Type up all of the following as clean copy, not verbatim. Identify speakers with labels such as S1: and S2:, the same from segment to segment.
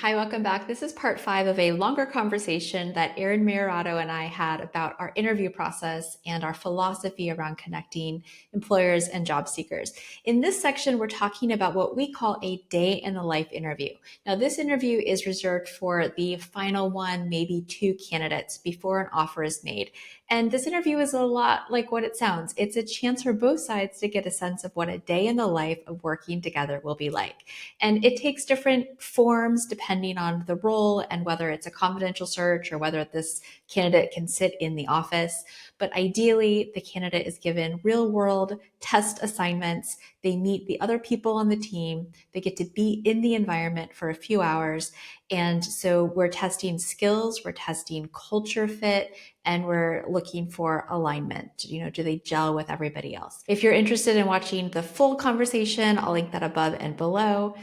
S1: Hi, welcome back. This is part 5 of a longer conversation that Erin Meierotto and I had about our interview process and our philosophy around connecting employers and job seekers. In this section, we're talking about what we call a day in the life interview. Now, this interview is reserved for the final one, maybe two candidates before an offer is made. And this interview is a lot like what it sounds. It's a chance for both sides to get a sense of what a day in the life of working together will be like. And it takes different forms depending on the role and whether it's a confidential search or whether this candidate can sit in the office. But ideally, the candidate is given real world test assignments. They meet the other people on the team. They get to be in the environment for a few hours. And so we're testing skills, we're testing culture fit, and we're looking for alignment. Do they gel with everybody else? If you're interested in watching the full conversation, I'll link that above and below.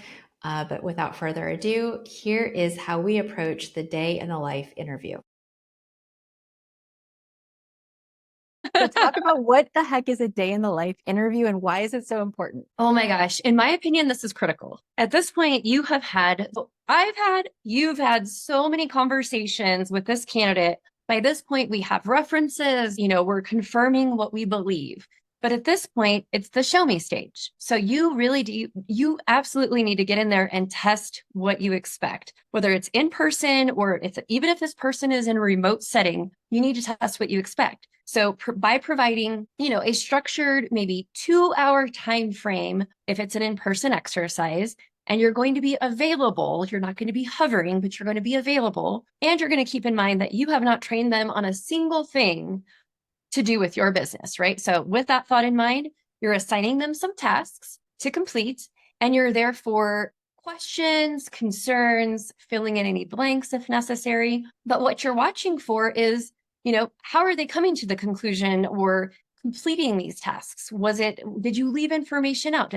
S1: But without further ado, here is how we approach the day in the life interview.
S2: So talk about what the heck is a day in the life interview and why is it so important?
S3: Oh my gosh. In my opinion, this is critical. At this point, you've had so many conversations with this candidate. By this point, we have references, we're confirming what we believe. But at this point, it's the show me stage. So you absolutely need to get in there and test what you expect, whether it's in person or even if this person is in a remote setting, you need to test what you expect. So by providing, a structured, maybe 2-hour time frame, if it's an in-person exercise, and you're going to be available, you're not going to be hovering, but you're going to be available. And you're going to keep in mind that you have not trained them on a single thing to do with your business, right? So with that thought in mind, you're assigning them some tasks to complete, and you're there for questions, concerns, filling in any blanks if necessary. But what you're watching for is, how are they coming to the conclusion or completing these tasks? Did you leave information out?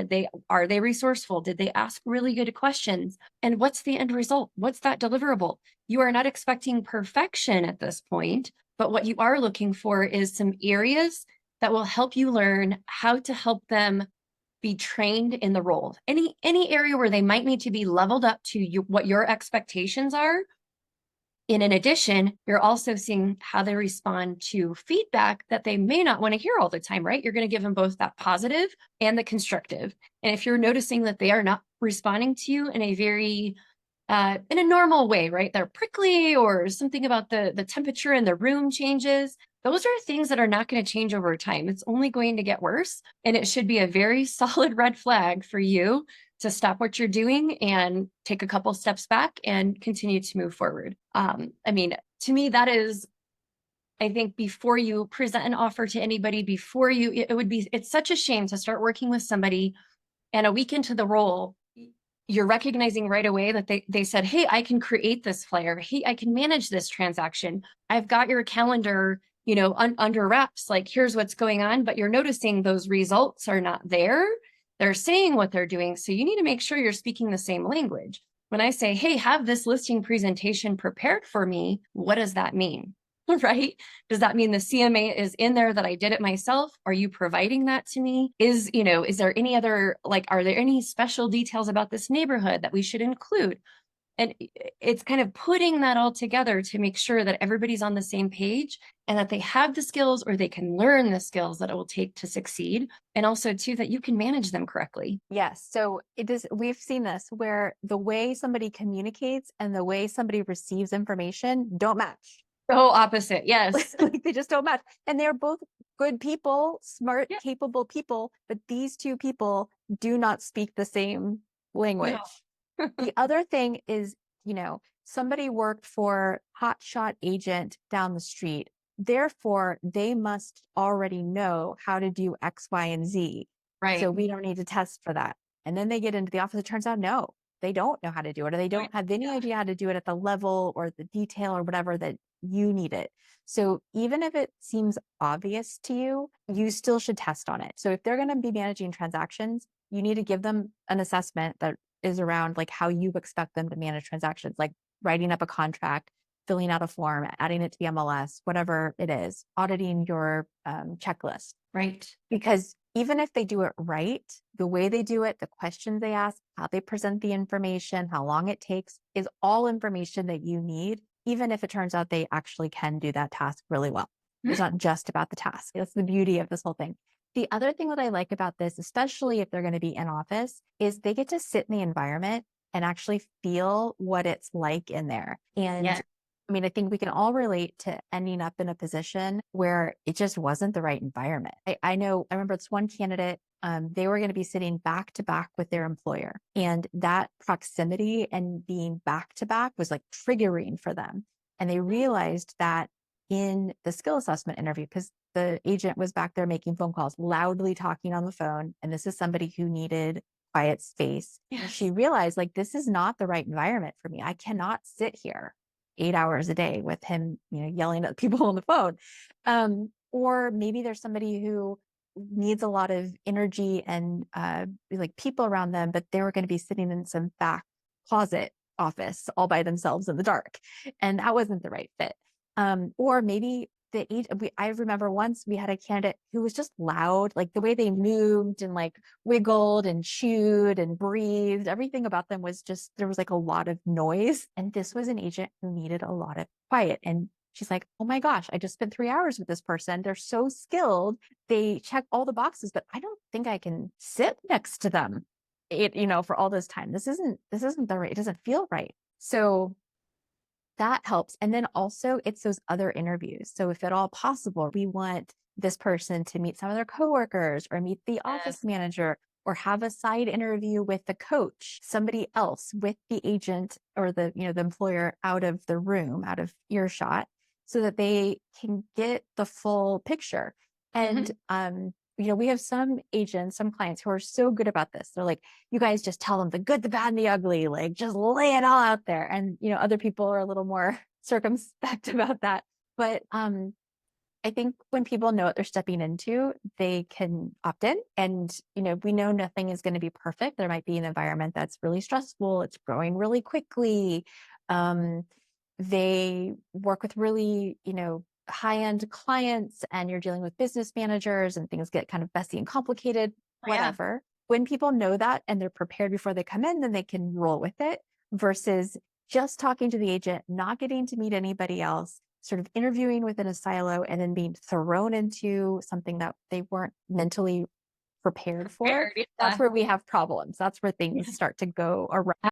S3: Are they resourceful? Did they ask really good questions? And what's the end result? What's that deliverable? You are not expecting perfection at this point, but what you are looking for is some areas that will help you learn how to help them be trained in the role. Any area where they might need to be leveled up to what your expectations are. And in addition, you're also seeing how they respond to feedback that they may not want to hear all the time, right? You're going to give them both that positive and the constructive. And if you're noticing that they are not responding to you in a normal way, right? They're prickly or something about the temperature in the room changes. Those are things that are not going to change over time. It's only going to get worse. And it should be a very solid red flag for you to stop what you're doing and take a couple steps back and continue to move forward. To me, that is, I think, before you present an offer to anybody, it's such a shame to start working with somebody and a week into the role, you're recognizing right away that they said, hey, I can create this flyer. Hey, I can manage this transaction. I've got your calendar, under wraps, like here's what's going on, but you're noticing those results are not there. They're saying what they're doing. So you need to make sure you're speaking the same language. When I say, hey, have this listing presentation prepared for me, what does that mean? Right? Does that mean the CMA is in there that I did it myself? Are you providing that to me? Is there any other, are there any special details about this neighborhood that we should include? And it's kind of putting that all together to make sure that everybody's on the same page and that they have the skills or they can learn the skills that it will take to succeed. And also too, that you can manage them correctly.
S2: Yes. So we've seen this where the way somebody communicates and the way somebody receives information don't match.
S3: So opposite. Yes.
S2: Like they just don't match. And they're both good people, smart,
S3: Yeah.
S2: capable people, but these two people do not speak the same language.
S3: No.
S2: The other thing is, somebody worked for hotshot agent down the street. Therefore, they must already know how to do X, Y, and Z.
S3: Right.
S2: So we don't need to test for that. And then they get into the office. It turns out, no, they don't know how to do it, or they don't have any idea how to do it at the level or the detail or whatever that you need it. So even if it seems obvious to you, you still should test on it. So if they're going to be managing transactions, you need to give them an assessment that is around like how you expect them to manage transactions, like writing up a contract, filling out a form, adding it to the MLS, whatever it is, auditing your checklist.
S3: Right.
S2: Because even if they do it right, the way they do it, the questions they ask, how they present the information, how long it takes is all information that you need, even if it turns out they actually can do that task really well. It's not just about the task. That's the beauty of this whole thing. The other thing that I like about this, especially if they're going to be in office, is they get to sit in the environment and actually feel what it's like in there. And
S3: Yeah.
S2: I mean, I think we can all relate to ending up in a position where it just wasn't the right environment. I know, I remember this one candidate, they were going to be sitting back to back with their employer. And that proximity and being back to back was like triggering for them. And they realized that in the skill assessment interview, because the agent was back there making phone calls, loudly talking on the phone. And this is somebody who needed quiet space.
S3: Yes.
S2: She realized, like, this is not the right environment for me. I cannot sit here 8 hours a day with him, yelling at people on the phone. Or maybe there's somebody who needs a lot of energy and like people around them, but they were going to be sitting in some back closet office all by themselves in the dark. And that wasn't the right fit. Or maybe I remember once we had a candidate who was just loud, like the way they moved and like wiggled and chewed and breathed. Everything about them was just, there was like a lot of noise. And this was an agent who needed a lot of quiet. And she's like, oh my gosh, I just spent 3 hours with this person. They're so skilled. They check all the boxes, but I don't think I can sit next to them, for all this time. This isn't the right, it doesn't feel right. So that helps. And then also it's those other interviews. So if at all possible, we want this person to meet some of their coworkers or meet the office manager or have a side interview with the coach, somebody else with the agent or the employer out of the room, out of earshot, so that they can get the full picture. And we have some agents, some clients who are so good about this. They're like, you guys just tell them the good, the bad, and the ugly, like just lay it all out there. And, other people are a little more circumspect about that. But I think when people know what they're stepping into, they can opt in. And, we know nothing is going to be perfect. There might be an environment that's really stressful. It's growing really quickly. They work with really, high-end clients, and you're dealing with business managers and things get kind of messy and complicated, whatever. When people know that and they're prepared before they come in, then they can roll with it versus just talking to the agent, not getting to meet anybody else, sort of interviewing within a silo and then being thrown into something that they weren't mentally prepared for. That's where we have problems. That's where things start to go around.